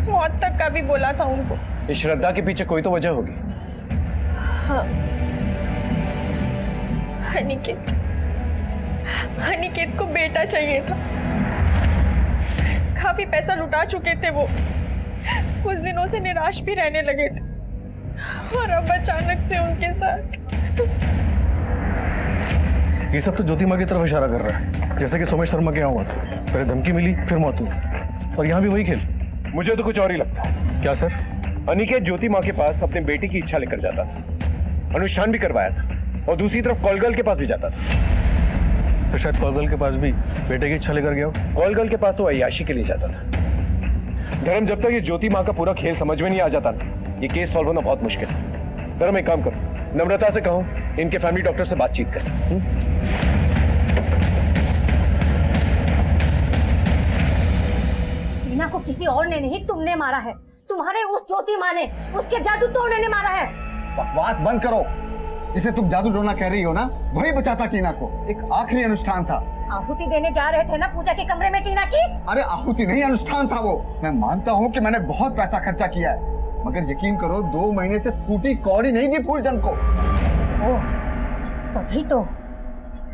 [SPEAKER 10] मौत तक का भी बोला था उनको।
[SPEAKER 1] इस श्रद्धा के पीछे कोई तो वजह होगी।
[SPEAKER 10] हाँ, अनिकेत को बेटा चाहिए था। काफी पैसा लुटा चुके थे वो, कुछ दिनों से निराश भी रहने लगे थे और अब अचानक से उनके साथ।
[SPEAKER 8] ये सब तो ज्योति माँ की तरफ इशारा कर रहा है, जैसे कि सोमेश शर्मा के यहाँ हुआ था। पहले धमकी मिली, फिर मौत हुई, और यहाँ भी वही खेल।
[SPEAKER 1] मुझे तो कुछ और ही लगता है।
[SPEAKER 8] क्या सर?
[SPEAKER 1] अनिकेत ज्योति माँ के पास अपने बेटे की इच्छा लेकर जाता था, अनुष्ठान भी करवाया था, और दूसरी तरफ कॉलगर्ल के पास भी जाता था।
[SPEAKER 8] तो शायद कॉलगर्ल के पास भी बेटे की इच्छा लेकर गया हो।
[SPEAKER 1] कॉलगर्ल के पास तो अय्याशी के लिए जाता था। धर्म, जब तक ये ज्योति माँ का पूरा खेल समझ में नहीं आ जाता ना, ये केस सॉल्व होना बहुत मुश्किल है। धर्म, एक काम करो, नम्रता से कहो इनके फैमिली डॉक्टर से बातचीत करें।
[SPEAKER 7] टीना को किसी और ने नहीं, तुमने मारा है। तुम्हारे उस ज्योति माँ ने, उसके जादू टोने ने मारा है।
[SPEAKER 3] बकवास बंद करो। जिसे तुम जादू टोना कह रही हो ना, वही बचाता टीना को। एक आखिरी अनुष्ठान था।
[SPEAKER 7] आहुति देने जा रहे थे ना पूजा के कमरे में टीना की।
[SPEAKER 3] अरे आहुति नहीं, अनुष्ठान था वो। मैं मानता हूँ कि मैंने बहुत पैसा खर्चा किया है, मगर यकीन करो 2 महीने से फूटी कौड़ी नहीं दी फूलचंद को।
[SPEAKER 7] ओह, तभी तो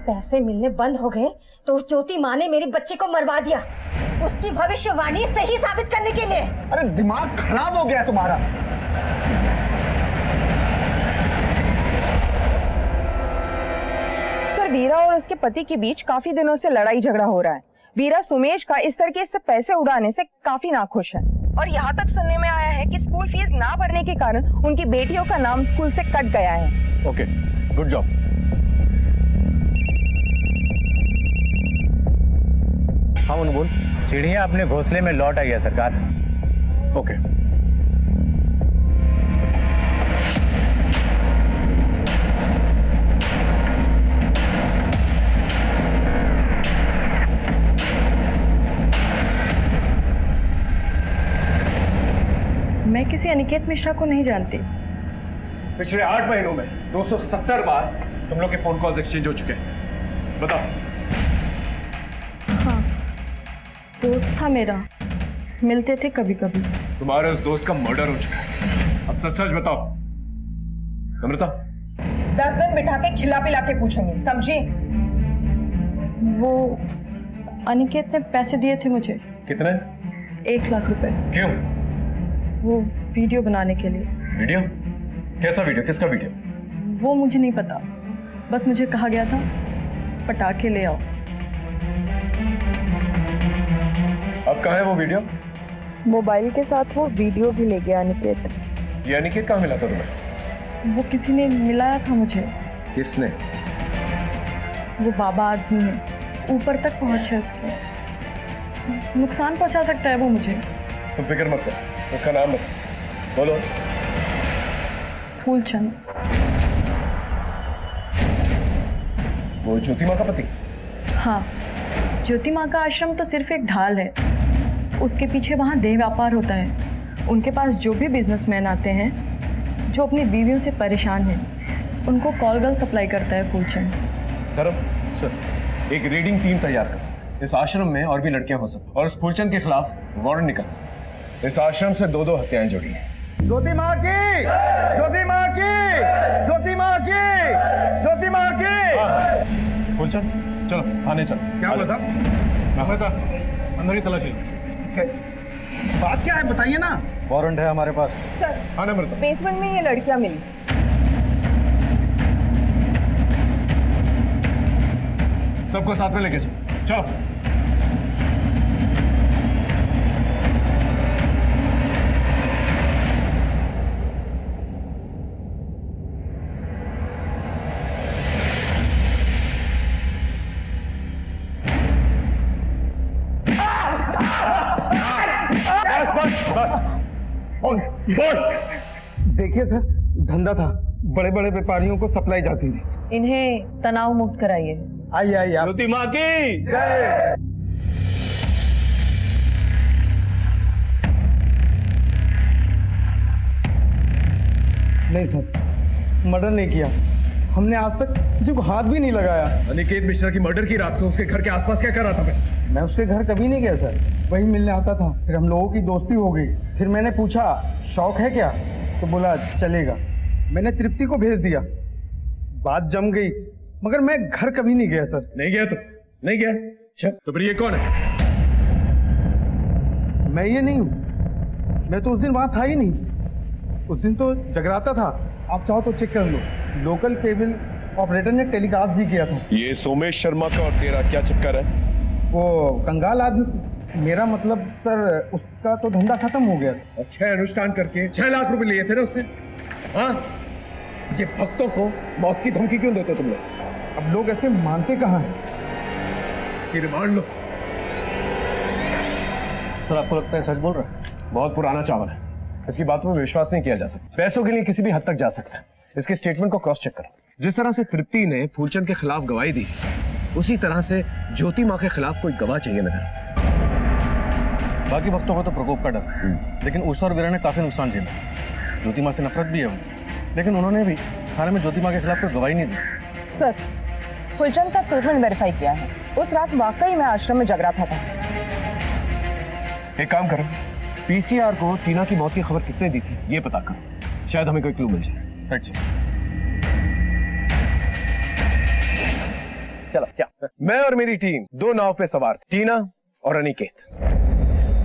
[SPEAKER 7] पैसे मिलने बंद हो गए तो उस ज्योति माँ ने मेरे बच्चे को मरवा दिया, उसकी भविष्यवाणी सही साबित करने के लिए।
[SPEAKER 3] अरे दिमाग खराब हो गया तुम्हारा।
[SPEAKER 9] सर, वीरा और उसके पति के बीच काफी दिनों से लड़ाई झगड़ा हो रहा है। वीरा सुमेश का इस तरीके से पैसे उड़ाने से काफी नाखुश है, और यहाँ तक सुनने में आया है कि स्कूल फीस ना भरने के कारण उनकी बेटियों का नाम स्कूल से कट गया है।
[SPEAKER 8] Okay, good job. हाँ मनु बोल।
[SPEAKER 14] चिड़िया अपने घोंसले में लौट आई है सरकार।
[SPEAKER 8] ओके।
[SPEAKER 10] मैं किसी अनिकेत मिश्रा को नहीं जानती।
[SPEAKER 1] पिछले 8 महीनों में 270 बार तुम लोग के फोन कॉल्स एक्सचेंज हो चुके हैं। बताओ।
[SPEAKER 10] हाँ, दोस्त था मेरा, मिलते थे कभी कभी।
[SPEAKER 1] तुम्हारे उस दोस्त का मर्डर हो चुका है, अब सच सच बताओ। नम्रता,
[SPEAKER 9] 10 दिन बिठा के खिला पिला के पूछेंगे, समझी?
[SPEAKER 10] वो अनिकेत ने पैसे दिए थे मुझे।
[SPEAKER 1] कितने?
[SPEAKER 10] 1 लाख रुपए।
[SPEAKER 1] क्यों?
[SPEAKER 10] वो वीडियो बनाने के लिए।
[SPEAKER 1] वीडियो? कैसा वीडियो? किसका वीडियो?
[SPEAKER 10] वो मुझे नहीं पता, बस मुझे कहा गया था पटाखे ले आओ।
[SPEAKER 1] अब कहाँ है वो वीडियो?
[SPEAKER 10] मोबाइल के साथ वो वीडियो भी ले गया अनिकेत।
[SPEAKER 1] ये अनिकेत कहाँ मिला था तुम्हें?
[SPEAKER 10] वो किसी ने मिलाया था मुझे।
[SPEAKER 1] किसने?
[SPEAKER 10] वो बाबा आदमी है, ऊपर तक पहुंच है उसके, नुकसान पहुंचा सकता है वो मुझे।
[SPEAKER 1] तुम फिक्र मत करो, उसका नाम बता। बोलो।
[SPEAKER 10] फूलचंद।
[SPEAKER 1] वो ज्योति माँ का पति?
[SPEAKER 10] हाँ, ज्योति माँ का आश्रम तो सिर्फ एक ढाल है, उसके पीछे वहाँ देह व्यापार होता है। उनके पास जो भी बिजनेसमैन आते हैं जो अपनी बीवियों से परेशान हैं, उनको कॉलगर्ल सप्लाई करता है फूलचंद।
[SPEAKER 1] धर्म सर, एक रीडिंग टीम तैयार कर। इस आश्रम में और भी लड़कियां हो सकती, और उस फूलचंद के खिलाफ वारंट निकल। इस आश्रम से 2 हत्याएं जुड़ी हैं।
[SPEAKER 3] ज्योति माँ की, ज्योति माँ की, ज्योति माँ की, ज्योति माँ की।
[SPEAKER 8] फूलचंद, चलो थाने चलो।
[SPEAKER 3] क्या हुआ था?
[SPEAKER 8] नम्रता, अंदर ही तलाशी लो।
[SPEAKER 3] बात क्या है बताइए ना।
[SPEAKER 8] वारंट है हमारे पास।
[SPEAKER 9] सर,
[SPEAKER 1] हाँ नम्रता।
[SPEAKER 9] बेसमेंट में ये लड़कियां मिली।
[SPEAKER 1] सबको साथ में लेके चलो। चलो।
[SPEAKER 3] देखिए सर, धंधा था, बड़े बड़े व्यापारियों को सप्लाई जाती थी।
[SPEAKER 4] इन्हें तनाव मुक्त कराइए।
[SPEAKER 3] आइए आइए आप।
[SPEAKER 5] ज्योति माँ की
[SPEAKER 3] जय। नहीं सर, मर्डर नहीं किया,
[SPEAKER 8] हमने आज तक किसी को हाथ भी नहीं लगाया।
[SPEAKER 1] अनिकेत मिश्रा की मर्डर की रात को उसके घर के आसपास क्या कर रहा था
[SPEAKER 8] मैं उसके घर कभी नहीं गया सर, वही मिलने आता था, फिर हम लोगों की दोस्ती हो गई। फिर मैंने पूछा शौक है क्या, तो बोला चलेगा। मैंने तृप्ति को भेज दिया, बात जम गई, मगर मैं घर कभी नहीं गया सर।
[SPEAKER 1] नहीं गया तो नहीं गया। अच्छा तो फिर ये कौन है?
[SPEAKER 8] मैं ये नहीं हूँ, मैं तो उस दिन वहां था ही नहीं। उस दिन तो जगराता था, आप चाहो तो चेक कर लो, लोकल केबल ऑपरेटर ने टेलीकास्ट भी किया था।
[SPEAKER 1] ये सोमेश शर्मा का और तेरा क्या चक्कर है?
[SPEAKER 8] वो कंगाल आदमी, मेरा मतलब सर उसका तो धंधा खत्म हो गया था।
[SPEAKER 1] 6 अनुष्ठान करके 6 लाख रुपए लिए थे ना उससे। हाँ, ये भक्तों को मौत की धमकी क्यों देते तुम लोग?
[SPEAKER 8] अब लोग ऐसे मानते कहाँ हैं?
[SPEAKER 1] कि रिमांड लो।
[SPEAKER 8] सर आपको लगता है सच बोल रहा है?
[SPEAKER 1] बहुत पुराना चावल है, इसकी बातों पर विश्वास नहीं किया जा सकता। पैसों के लिए किसी भी हद तक जा सकता है। इसके स्टेटमेंट को क्रॉस चेक करो। जिस तरह से तृप्ति ने फूलचंद के खिलाफ गवाही दी, उसी तरह से ज्योति माँ के खिलाफ कोई गवाह चाहिए नजर।
[SPEAKER 8] बाकी भक्तों को तो प्रकोप का डर, लेकिन उषा और वीरा ने काफी नुकसान झेला। ज्योति माँ से नफरत भी है उन्हें, लेकिन उन्होंने भी थाने में ज्योति माँ के खिलाफ कोई गवाही नहीं दी।
[SPEAKER 9] सर, फुलचंद का स्टेटमेंट वेरीफाई किया है। उस रात वाकई मैं आश्रम में जगराता था।
[SPEAKER 1] एक काम करो, पीसीआर को टीना की मौत की खबर किसने दी थी ये पता करो, शायद हमें कोई क्लू मिल जाए।
[SPEAKER 8] अच्छा
[SPEAKER 1] चलो। मैं और मेरी टीम 2 नाव पे सवार थे, टीना और अनिकेत,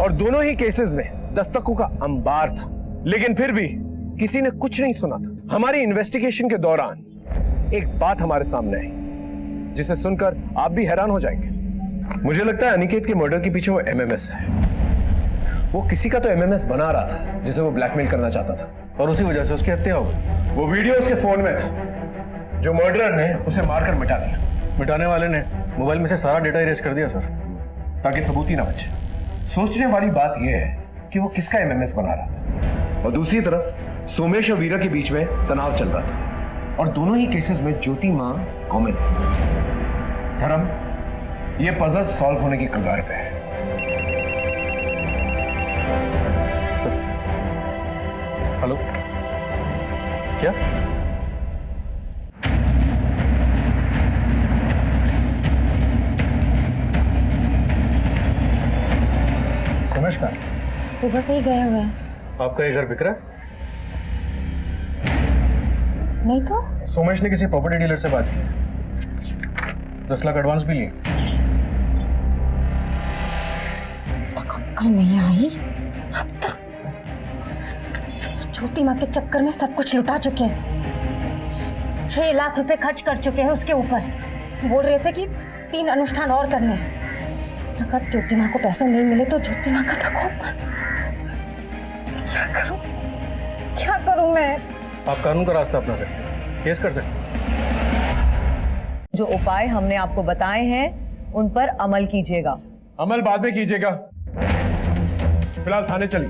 [SPEAKER 1] और दोनों ही केसेस में दस्तकों का अंबार था, लेकिन फिर भी किसी ने कुछ नहीं सुना था। हमारी इन्वेस्टिगेशन के दौरान एक बात हमारे सामने आई जिसे सुनकर आप भी हैरान हो जाएंगे। मुझे लगता है अनिकेत के मर्डर के पीछे वो एमएमएस है। वो किसी का तो एमएमएस बना रहा था जिसे वो ब्लैकमेल करना चाहता था, और उसी वजह से उसकी हत्या हो गई। वो वीडियो उसके फोन में था जो मर्डरर ने उसे मारकर मिटा दिया।
[SPEAKER 8] मिटाने वाले ने मोबाइल में से सारा डेटा इरेज कर दिया सर,
[SPEAKER 1] ताकि सबूत ही ना बचे। सोचने वाली बात यह है कि वो किसका एमएमएस बना रहा था, और दूसरी तरफ सोमेश और वीरा के बीच में तनाव चल रहा था, और दोनों ही केसेस में ज्योति मां कॉमन। धर्म, ये पजल सॉल्व होने की कगार पे है।
[SPEAKER 8] सर, हेलो, क्या? सोमेश का
[SPEAKER 7] सुबह से ही गए हुए हैं।
[SPEAKER 8] आपका ये घर बिक रहा है?
[SPEAKER 7] नहीं तो
[SPEAKER 8] सोमेश ने किसी प्रॉपर्टी डीलर से बात की, 10 लाख एडवांस भी लिए।
[SPEAKER 7] अक्ल नहीं आई अब तक। ज्योति माँ के चक्कर में सब कुछ लुटा चुके हैं। 6 लाख रुपए खर्च कर चुके हैं उसके ऊपर। बोल रहे थे कि 3 अनुष्ठान और करने हैं। अगर ज्योति माँ को पैसे नहीं मिले तो ज्योति माँ का प्रकोप। क्या करूं मैं?
[SPEAKER 8] आप कानून का रास्ता अपना सकते हैं, केस कर सकते हैं।
[SPEAKER 4] जो उपाय हमने आपको बताए हैं उन पर अमल कीजिएगा।
[SPEAKER 1] अमल बाद में कीजिएगा, फिलहाल थाने चलिए।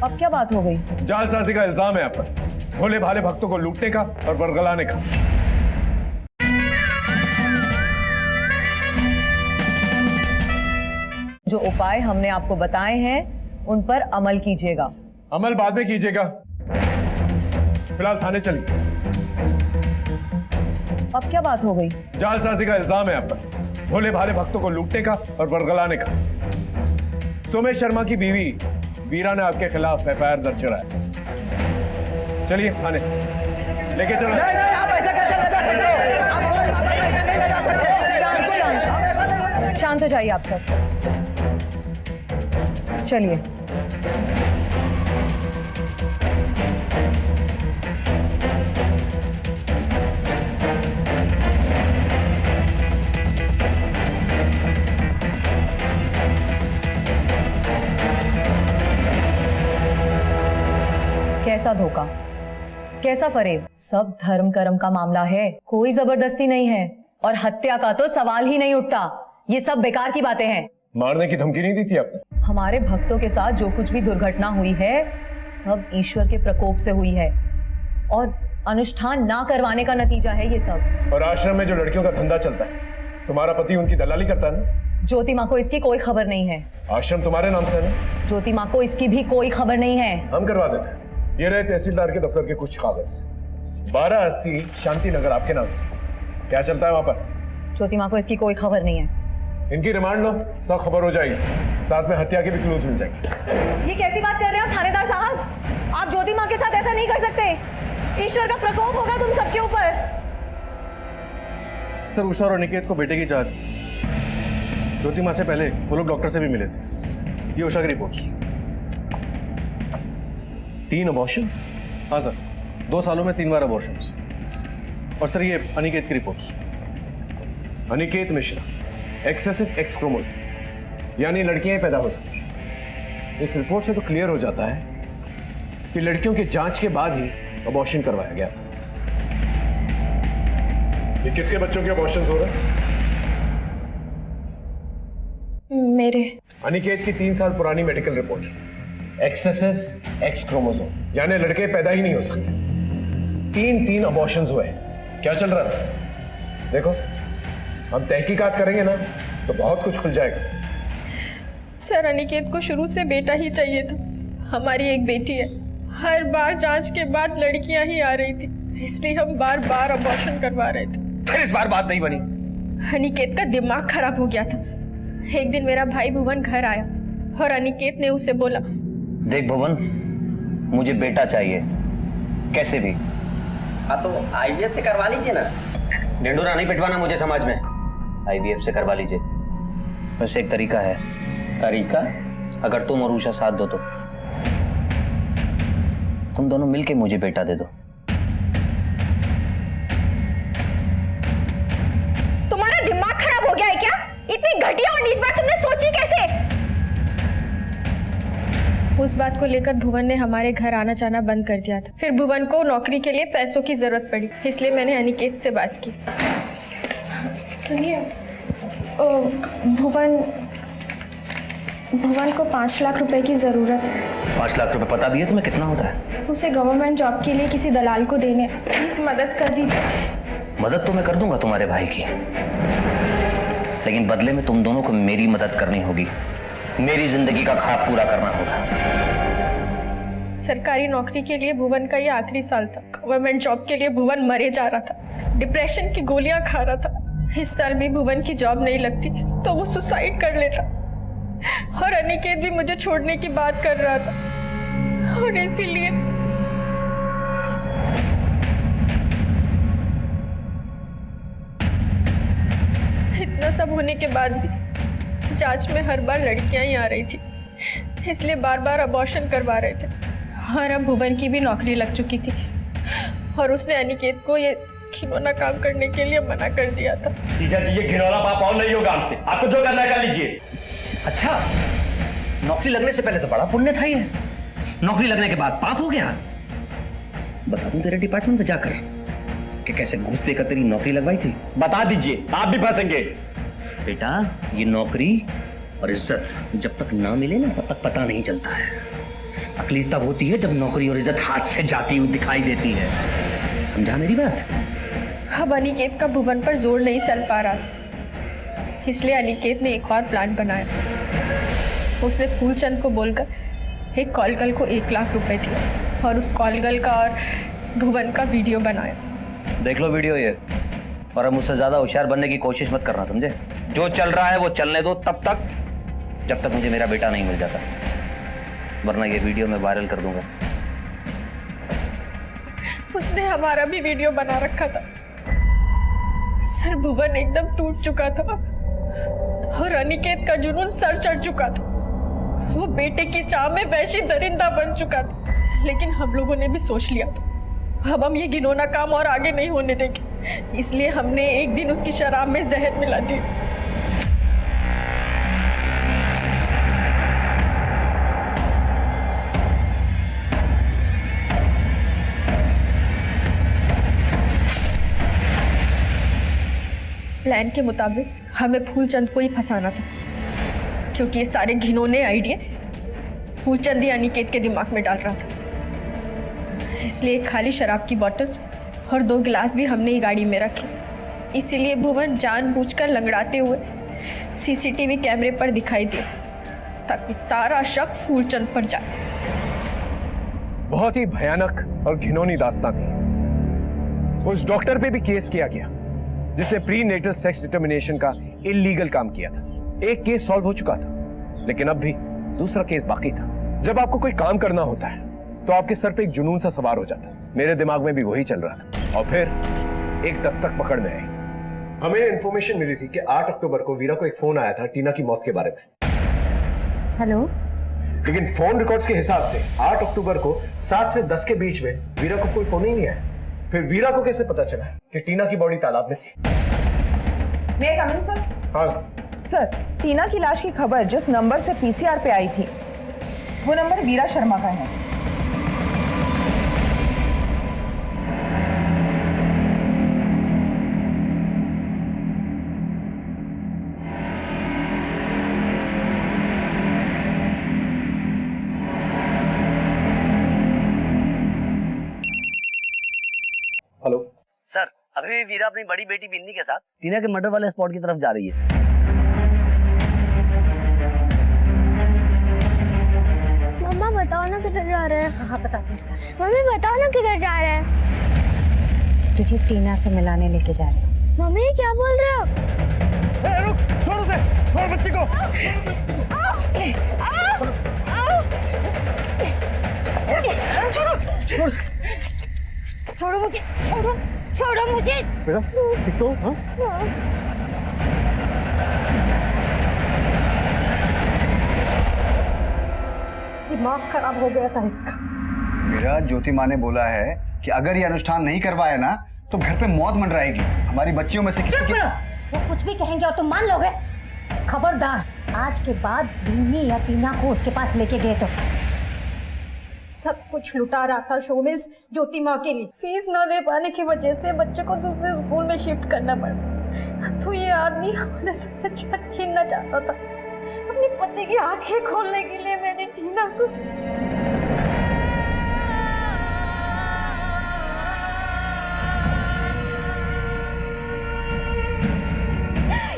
[SPEAKER 4] अब क्या बात हो गई?
[SPEAKER 1] जालसाजी का इल्जाम है आप पर, भोले भाले भक्तों को लूटने का और बरगलाने का।
[SPEAKER 4] जो उपाय हमने आपको बताए हैं उन पर अमल कीजिएगा।
[SPEAKER 1] अमल बाद में कीजिएगा, फिलहाल थाने चलिए।
[SPEAKER 4] अब क्या बात हो गई?
[SPEAKER 1] जालसाजी का इल्जाम है आप पर, भोले भाले भक्तों को लूटने का और बरगलाने का। सोमेश शर्मा की बीवी वीरा ने आपके खिलाफ एफआईआर दर्ज कराया। चलिए थाने लेके चलो।
[SPEAKER 4] आप ऐसा कैसे लगा सकते हो? आप ऐसा नहीं लगा सकते। शांत हो जाइए आप सब। चलिए। कैसा धोखा, कैसा फरेब, सब धर्म कर्म का मामला है, कोई जबरदस्ती नहीं है, और हत्या का तो सवाल ही नहीं उठता। ये सब बेकार की बातें हैं।
[SPEAKER 1] मारने की धमकी नहीं दी थी आपने?
[SPEAKER 4] हमारे भक्तों के साथ जो कुछ भी दुर्घटना हुई है सब ईश्वर के प्रकोप से हुई है, और अनुष्ठान ना करवाने का नतीजा है ये सब।
[SPEAKER 1] और आश्रम में जो लड़कियों का धंधा चलता है, तुम्हारा पति उनकी दलाली करता है ना?
[SPEAKER 4] ज्योति माँ को इसकी कोई खबर नहीं है।
[SPEAKER 1] आश्रम तुम्हारे नाम से है ना?
[SPEAKER 4] ज्योति माँ को इसकी भी कोई खबर नहीं है।
[SPEAKER 1] हम करवा देते हैं। ये रहे तहसीलदार के दफ्तर के कुछ कागज, 1280 शांति नगर आपके नाम से। क्या चलता है वहां पर?
[SPEAKER 4] ज्योति माँ को इसकी कोई खबर नहीं है।
[SPEAKER 1] इनकी रिमांड लो, सब खबर हो जाएगी, साथ में हत्या की भी क्लूज मिल जाएगी।
[SPEAKER 4] ये कैसी बात कर रहे हो थानेदार साहब? आप ज्योति माँ के साथ ऐसा नहीं कर सकते। ईश्वर का प्रकोप होगा तुम सबके ऊपर।
[SPEAKER 8] सर उषा और अनिकेत को बेटे की चाहत। ज्योति माँ से पहले वो लोग डॉक्टर से भी मिले थे। ये उषा की रिपोर्ट्स।
[SPEAKER 1] 3 अबॉर्शन?
[SPEAKER 8] हाँ सर, 2 सालों में 3 बार अबॉर्शन। और सर ये अनिकेत की reports.
[SPEAKER 1] Aniket Mishra, excessive x chromosome, यानी लड़कियां पैदा हो सकती। इस रिपोर्ट से तो क्लियर हो जाता है कि लड़कियों की जांच के बाद ही अबॉर्शन करवाया गया था। ये किसके बच्चों के अबॉर्शन हो रहे हैं?
[SPEAKER 6] मेरे।
[SPEAKER 1] अनिकेत की 3 साल पुरानी medical report, excessive x chromosome, यानी लड़के पैदा ही नहीं हो सकते। 3 अबॉर्शन हुए। क्या चल रहा था? देखो, हम तहकीकात करेंगे ना तो बहुत कुछ खुल जाएगा।
[SPEAKER 6] सर अनिकेत को शुरू से बेटा ही चाहिए था। हमारी एक बेटी है। हर बार जांच के बाद लड़कियां ही आ रही थी, इसलिए हम बार बार अबॉर्शन करवा रहे थे।
[SPEAKER 13] फिर इस बार बात नहीं बनी।
[SPEAKER 6] अनिकेत का दिमाग खराब हो गया था। एक दिन मेरा भाई भुवन घर आया और अनिकेत ने उसे बोला,
[SPEAKER 13] देख भुवन, मुझे बेटा चाहिए कैसे भी।
[SPEAKER 15] हाँ तो IVF से करवा लीजिए ना।
[SPEAKER 13] ढिंडोरा नहीं पिटवाना मुझे समाज में। IVF से करवा लीजिए। वैसे एक तरीका है।
[SPEAKER 15] तरीका?
[SPEAKER 13] अगर तुम और उषा साथ दो तो तुम दोनों मिलके मुझे बेटा दे दो।
[SPEAKER 6] तुम्हारा दिमाग खराब हो गया है क्या? इतनी घटिया और नीच बात तुमने सोची कैसे? उस बात को लेकर भुवन ने हमारे घर आना जाना बंद कर दिया था। फिर भुवन को नौकरी के लिए पैसों की जरूरत पड़ी, इसलिए मैंने अनिकेत से बात की। सुनिए, भुवन को 5 लाख रुपए की जरूरत है।
[SPEAKER 13] 5 लाख रुपए पता भी है तुम्हें कितना होता है?
[SPEAKER 6] उसे गवर्नमेंट जॉब के लिए किसी दलाल को देने, प्लीज मदद कर दीजिए।
[SPEAKER 13] मदद तो मैं कर दूंगा तुम्हारे भाई की, लेकिन बदले में तुम दोनों को मेरी मदद करनी होगी। मेरी जिंदगी का ख्वाब पूरा करना होगा।
[SPEAKER 6] सरकारी नौकरी के लिए भुवन का ये आखिरी साल था। गवर्नमेंट जॉब के लिए भुवन मरे जा रहा था, डिप्रेशन की गोलियां खा रहा था। इस साल भी भुवन की जॉब नहीं लगती तो वो सुसाइड कर लेता, और अनिकेत भी मुझे छोड़ने की बात कर रहा था। और इसीलिए इतना सब होने के बाद भी जांच में हर बार लड़कियां ही आ रही थी, इसलिए बार बार अबॉर्शन करवा रहे थे। और अब भुवन की भी नौकरी लग चुकी थी और उसने अनिकेत को ये घिनौना काम करने के लिए मना कर दिया था।
[SPEAKER 5] जीजा जी, ये घिनौना पाप और नहीं होगा हमसे। आपको जो करना है कर लीजिए।
[SPEAKER 13] अच्छा, नौकरी लगने से पहले तो बड़ा पुण्य था ये, नौकरी लगने के बाद पाप हो गया। बता दूं तेरे डिपार्टमेंट में जाकर कि कैसे घूस देकर तेरी नौकरी लगवाई थी?
[SPEAKER 5] बता दीजिए, आप भी फंसेंगे।
[SPEAKER 13] बेटा, ये नौकरी और इज्जत जब तक ना मिले ना तब तक पता नहीं चलता है। अकली तब होती है जब नौकरी और इज्जत हाथ से जाती हुई दिखाई देती है। समझा मेरी बात?
[SPEAKER 6] अब अनिकेत का भुवन पर जोर नहीं चल पा रहा था, इसलिए अनिकेत ने एक और प्लान बनाया। उसने फूलचंद को बोलकर एक कॉल गर्ल को 1 लाख रुपए दिए और उस कॉल गर्ल का और भुवन का वीडियो बनाया।
[SPEAKER 13] देख लो वीडियो ये, और अब मुझसे ज्यादा होशियार बनने की कोशिश मत करना, समझे? जो चल रहा है वो चलने दो तब तक, जब तक मुझे मेरा बेटा नहीं मिल जाता, वरना ये वीडियो मैं वायरल कर दूंगा।
[SPEAKER 6] उसने हमारा भी वीडियो बना रखा था। सर भुवन एकदम टूट चुका था और अनिकेत का जुनून सर चढ़ चुका था। वो बेटे की चाह में वैसी दरिंदा बन चुका था, लेकिन हम लोगों ने भी सोच लिया था अब हम ये घिनौना काम और आगे नहीं होने देंगे, इसलिए हमने एक दिन उसकी शराब में जहर मिला दी। प्लान के मुताबिक हमें फूलचंद को ही फंसाना था, क्योंकि ये सारे घिनौने आइडिया फूलचंद ही अनिकेत के दिमाग में डाल रहा था। इसलिए एक खाली शराब की बोतल और 2 गिलास भी हमने ही गाड़ी में रखे। इसीलिए भुवन जानबूझकर लंगड़ाते हुए CCTV कैमरे पर दिखाई दिया, ताकि सारा शक फूलचंद पर जाए।
[SPEAKER 1] बहुत ही भयानक और घिनौनी दास्तां थी। उस डॉक्टर पे भी केस किया गया जिसने प्री नेटल सेक्स डिटर्मिनेशन का इलीगल काम किया था। एक केस सॉल्व हो चुका था, लेकिन अब भी दूसरा केस बाकी था। जब आपको कोई काम करना होता है तो आपके सर पे एक जुनून सा सवार हो जाता है। मेरे दिमाग में भी वही चल रहा था और फिर एक दस्तक पकड़ में आई। हमें इंफॉर्मेशन मिली थी कि 8 अक्टूबर को वीरा को एक फोन आया था टीना की मौत के बारे में।
[SPEAKER 9] हेलो,
[SPEAKER 1] लेकिन फोन रिकॉर्ड्स के हिसाब से 8 अक्टूबर को 7 से 10 के बीच में वीरा को कोई फोन ही नहीं आया। फिर वीरा को कैसे पता चला कि टीना की बॉडी तालाब में थी?
[SPEAKER 9] मैं कम इन सर?
[SPEAKER 1] हाँ
[SPEAKER 9] सर, टीना की लाश की खबर जिस नंबर से पीसीआर पे आई थी वो नंबर वीरा शर्मा का है।
[SPEAKER 1] हेलो
[SPEAKER 13] सर, अभी भी वीरा अपनी बड़ी बेटी बिन्नी के साथ टीना के मर्डर वाले स्पॉट की तरफ जा रही है।
[SPEAKER 6] मम्मा बताओ ना किधर जा रहे हैं।
[SPEAKER 7] हाँ बताती हूँ।
[SPEAKER 6] मम्मी बताओ ना किधर जा रहे हैं।
[SPEAKER 7] तुझे टीना से मिलाने लेके जा रहे हैं।
[SPEAKER 6] मम्मी क्या बोल रहे हो?
[SPEAKER 8] रुक, छोड़ उसे, छोड़ बच्ची को।
[SPEAKER 6] छोड़ो मुझे, छोड़ो, छोड़ो मुझे।
[SPEAKER 8] बेटा ठीक तो? हाँ?
[SPEAKER 7] दिमाग खराब हो गया था इसका।
[SPEAKER 3] मेरा ज्योति माँ ने बोला है कि अगर ये अनुष्ठान नहीं करवाए ना तो घर पे मौत मंडराएगी। हमारी बच्चियों में से किसी की।
[SPEAKER 7] वो कुछ भी कहेंगे और तुम मान लोगे? खबरदार, आज के बाद बिन्नी या टीना को उसके पास लेके गए तो
[SPEAKER 6] सब कुछ लुटा रहा था शोमिस ज्योति माँ के लिए। फीस ना दे पाने की वजह से बच्चों को दूसरे स्कूल में शिफ्ट करना पड़ा। तो ये आदमी हमारे सर से छत छीनना चाहता था। अपने पति की आंखें खोलने के लिए मैंने टीना को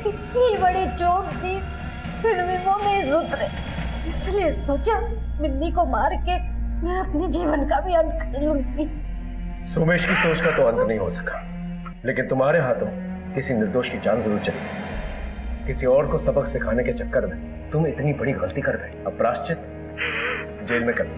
[SPEAKER 6] इतनी बड़ी चोट दी, फिर भी वो नहीं सुधरे। इसलिए सोचा बिन्नी को मार के मैं अपने जीवन का भी अंत कर लूंगी।
[SPEAKER 1] सोमेश की सोच का तो अंत नहीं हो सका, लेकिन तुम्हारे हाथों किसी निर्दोष की जान जरूर चली। किसी और को सबक सिखाने के चक्कर में तुम इतनी बड़ी गलती कर गए। अब प्रायश्चित जेल में करना।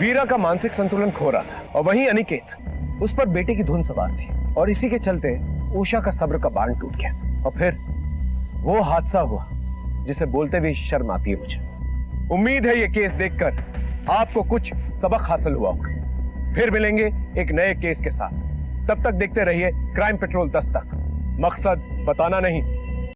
[SPEAKER 1] वीरा का मानसिक संतुलन खो रहा था और वहीं अनिकेत, उस पर बेटे की धुन सवार थी और इसी के चलते उषा का सब्र का बांध टूट गया और फिर वो हादसा हुआ जिसे बोलते हुए शर्म आती है मुझे। उम्मीद है ये केस देखकर आपको कुछ सबक हासिल हुआ होगा। फिर मिलेंगे एक नए केस के साथ। तब तक देखते रहिए क्राइम पेट्रोल 10 तक। मकसद बताना नहीं,